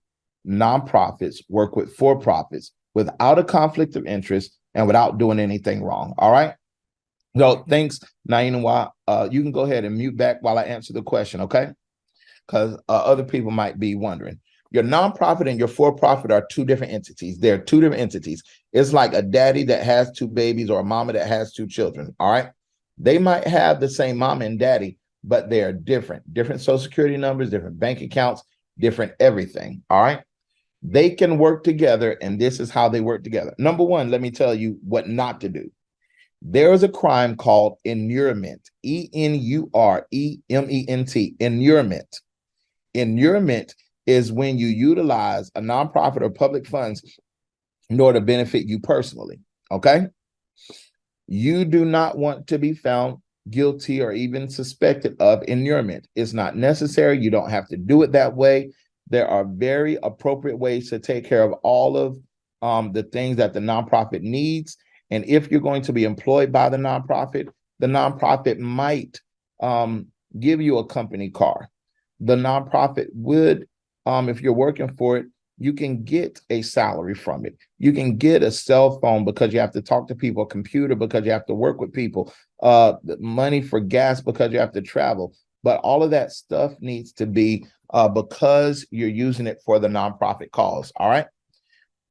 nonprofits work with for-profits without a conflict of interest and without doing anything wrong? All right. So thanks, Naina. You can go ahead and mute back while I answer the question, okay? Because other people might be wondering. Your nonprofit and your for-profit are two different entities. They're two different entities. It's like a daddy that has two babies or a mama that has two children, all right? They might have the same mama and daddy, but they are different. Different social security numbers, different bank accounts, different everything, all right? They can work together, and this is how they work together. Number one, let me tell you what not to do. There is a crime called inurement, Enurement, inurement. Inurement is when you utilize a nonprofit or public funds in order to benefit you personally, okay? You do not want to be found guilty or even suspected of inurement. It's not necessary. You don't have to do it that way. There are very appropriate ways to take care of all of the things that the nonprofit needs. And if you're going to be employed by the nonprofit might give you a company car. The nonprofit would, if you're working for it, you can get a salary from it. You can get a cell phone because you have to talk to people, a computer because you have to work with people, money for gas because you have to travel. But all of that stuff needs to be because you're using it for the nonprofit cause. All right.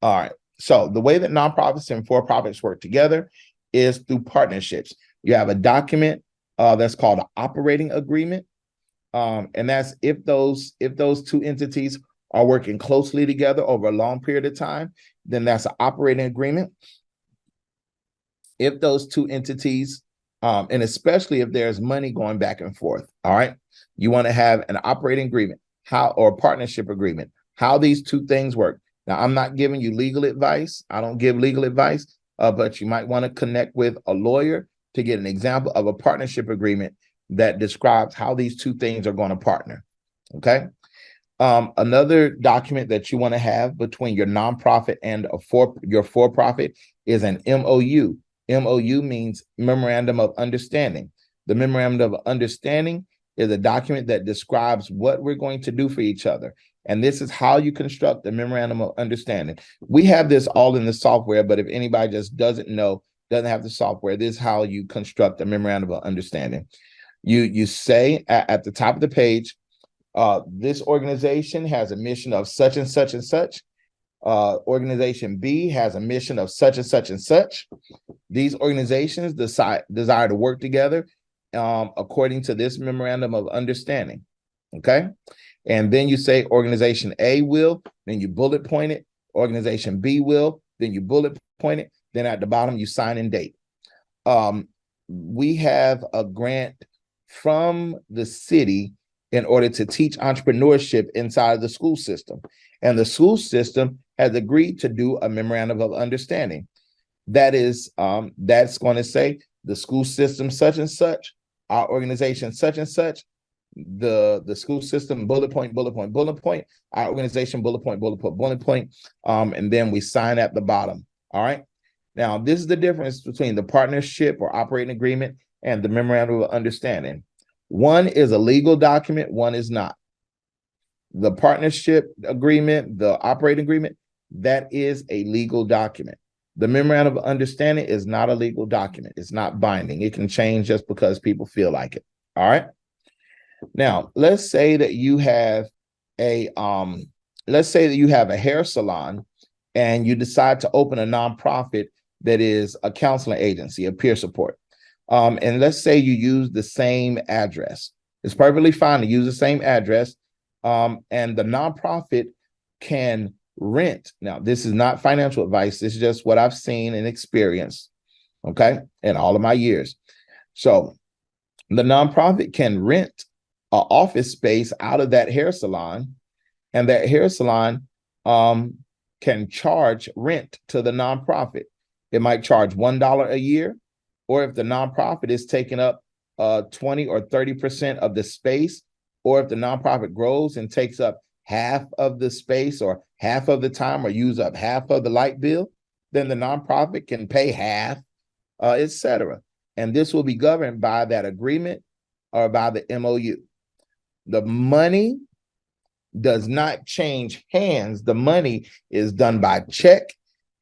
All right. So the way that nonprofits and for-profits work together is through partnerships. You have a document that's called an operating agreement. And that's if those two entities are working closely together over a long period of time, then that's an operating agreement. If those two entities, and especially if there's money going back and forth, all right, you want to have an operating agreement, or a partnership agreement, how these two things work. Now, I'm not giving you legal advice. I don't give legal advice, but you might want to connect with a lawyer to get an example of a partnership agreement that describes how these two things are going to partner. Okay. Another document that you want to have between your nonprofit and your for-profit is an MOU. MOU means Memorandum of Understanding. The Memorandum of Understanding is a document that describes what we're going to do for each other. And this is how you construct the Memorandum of Understanding. We have this all in the software, but if anybody just doesn't know, doesn't have the software, this is how you construct a Memorandum of Understanding. You say at the top of the page, this organization has a mission of such and such and such. Organization B has a mission of such and such and such. These organizations desire to work together according to this Memorandum of Understanding. Okay. And then you say organization A will, then you bullet point it. Organization B will, then you bullet point it. Then at the bottom, you sign and date. We have a grant from the city in order to teach entrepreneurship inside of the school system. And the school system has agreed to do a memorandum of understanding. That is, that's going to say the school system such and such, our organization such and such, the school system bullet point, our organization bullet point, and then we sign at the bottom. All right. Now, this is the difference between the partnership or operating agreement and the memorandum of understanding. One is a legal document, one is not. The partnership agreement, the operating agreement, that is a legal document. The memorandum of understanding is not a legal document. It's not binding. It can change just because people feel like it. All right. Now, let's say that you have a hair salon and you decide to open a nonprofit that is a counseling agency, a peer support. And let's say you use the same address. It's perfectly fine to use the same address. And the nonprofit can rent. Now, this is not financial advice. This is just what I've seen and experienced, okay, in all of my years. So the nonprofit can rent an office space out of that hair salon, and that hair salon can charge rent to the nonprofit. It might charge $1 a year, or if the nonprofit is taking up 20 or 30% of the space, or if the nonprofit grows and takes up half of the space or half of the time or use up half of the light bill, then the nonprofit can pay half, etc. And this will be governed by that agreement or by the MOU. The money does not change hands. The money is done by check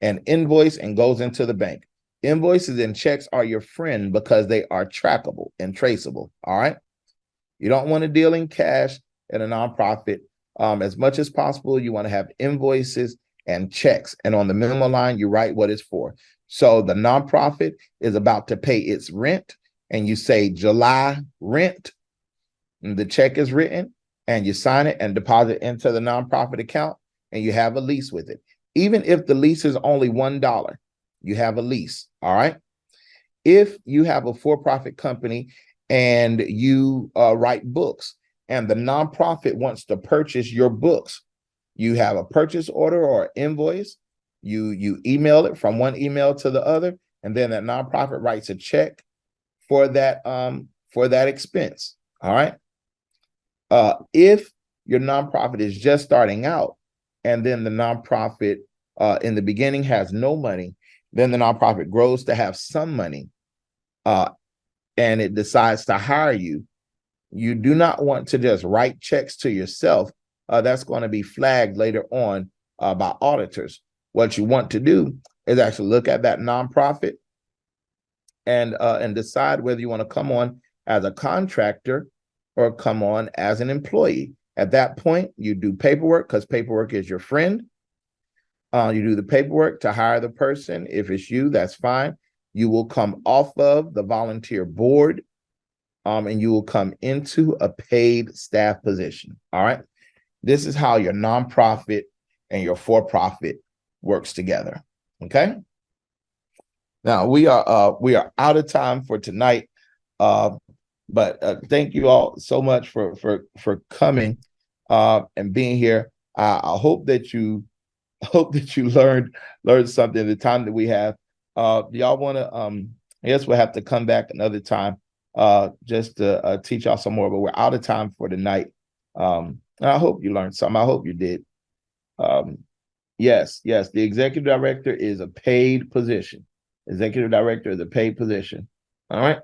and invoice and goes into the bank. Invoices and checks are your friend because they are trackable and traceable. All right. You don't want to deal in cash in a nonprofit. As much as possible, you want to have invoices and checks. And on the memo line, you write what it's for. So the nonprofit is about to pay its rent, and you say July rent, and the check is written, and you sign it and deposit into the nonprofit account, and you have a lease with it. Even if the lease is only $1, you have a lease. All right. If you have a for-profit company and you write books, and the nonprofit wants to purchase your books, you have a purchase order or invoice. You email it from one email to the other, and then that nonprofit writes a check for that expense. All right. If your nonprofit is just starting out, and then the nonprofit in the beginning has no money, then the nonprofit grows to have some money, and it decides to hire you, you do not want to just write checks to yourself. That's going to be flagged later on by auditors. What you want to do is actually look at that nonprofit and decide whether you want to come on as a contractor or come on as an employee. At that point, you do paperwork, because paperwork is your friend. You do the paperwork to hire the person. If it's you, that's fine. You will come off of the volunteer board, and you will come into a paid staff position. All right. This is how your nonprofit and your for-profit works together. Okay. Now we are out of time for tonight. But thank you all so much for coming and being here. I hope that you learned something the time that we have. Y'all want to I guess we'll have to come back another time just to teach y'all some more, but we're out of time for tonight. And I hope you learned something. I hope you did. Yes, the executive director is a paid position. Executive director is a paid position. All right.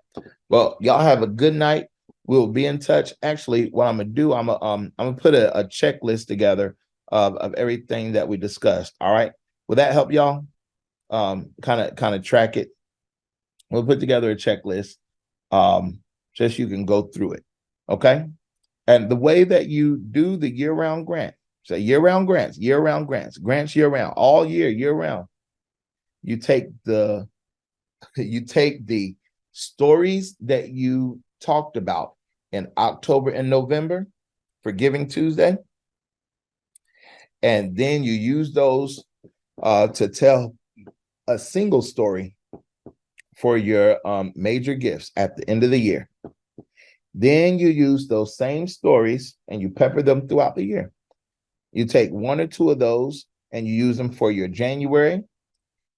Well, y'all have a good night. We'll be in touch. Actually, what I'm gonna do, I'm gonna put a checklist together of everything that we discussed. All right. Will that help y'all? Kind of track it. We'll put together a checklist. Just you can go through it. Okay. And the way that you do the year-round grant, so year-round grants, grants year-round, all year, year-round. You take the stories that you talked about in October and November for Giving Tuesday, and then you use those to tell a single story for your major gifts at the end of the year. Then you use those same stories and you pepper them throughout the year. You take one or two of those and you use them for your January.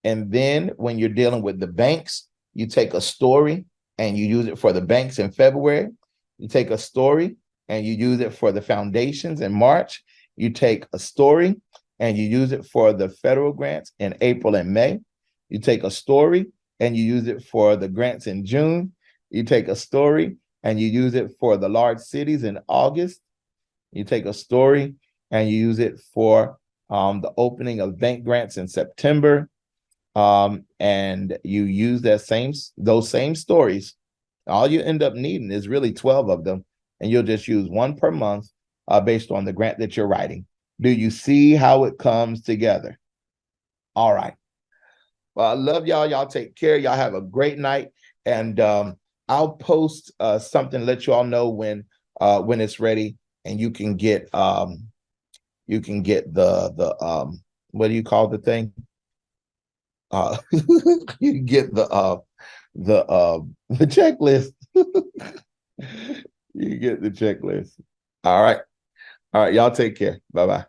And then when you're dealing with the banks, you take a story and you use it for the banks in February. You take a story and you use it for the foundations in March. You take a story and you use it for the federal grants in April and May. You take a story and you use it for the grants in June. You take a story and you use it for the large cities in August. You take a story and you use it for the opening of bank grants in September. And you use those same stories. All you end up needing is really 12 of them, and you'll just use one per month based on the grant that you're writing. Do you see how it comes together? All right. Well, I love y'all. Y'all take care. Y'all have a great night. And I'll post something, let you all know when it's ready, and you can get the what do you call the thing? You get the checklist. You get the checklist. All right. All right. Y'all take care. Bye-bye.